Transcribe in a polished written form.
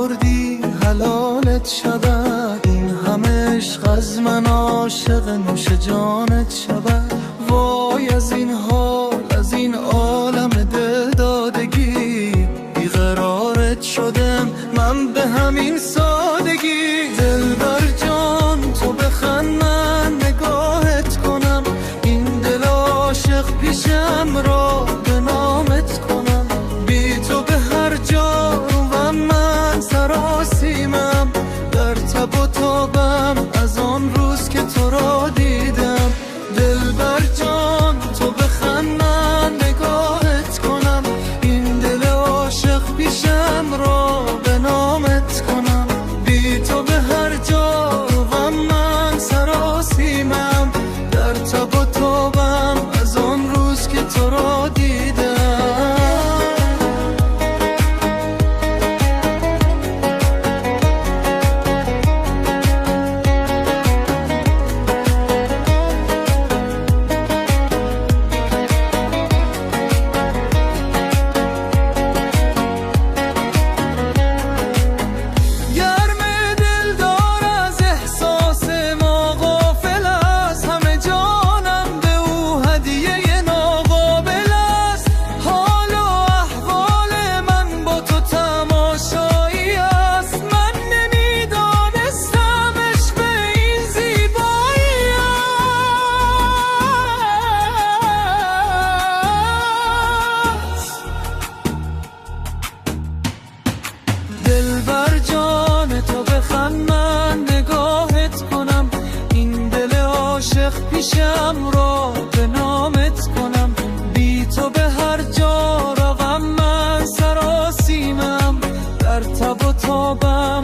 بردی حلالت شود، این همه عشق از من عاشق نوش جانت شود. وای از این حال، از این عالم دل دادگی، بیقرارت شدم من به همین سادگی. دلبر جان تو بخند من نگاهت کنم، این دل عاشق پیشم را به نامت کنم. بی تو به هر جا و من سراسیمم، در تب و تابم از آن روز که تو را دیدم. دلبر جان تو بخند من نگاهت کنم، این دل عاشق پیشم را به نامت کنم. بی تو به هر جا و من سراسیمم، در تب و تابم از آن روز که تو را دیدم. دلبر جان تو بخند من نگاهت کنم، این دل عاشق پیشم را به نامت کنم. بی تو به هر جا روم من سراسیمم، در تب و تابم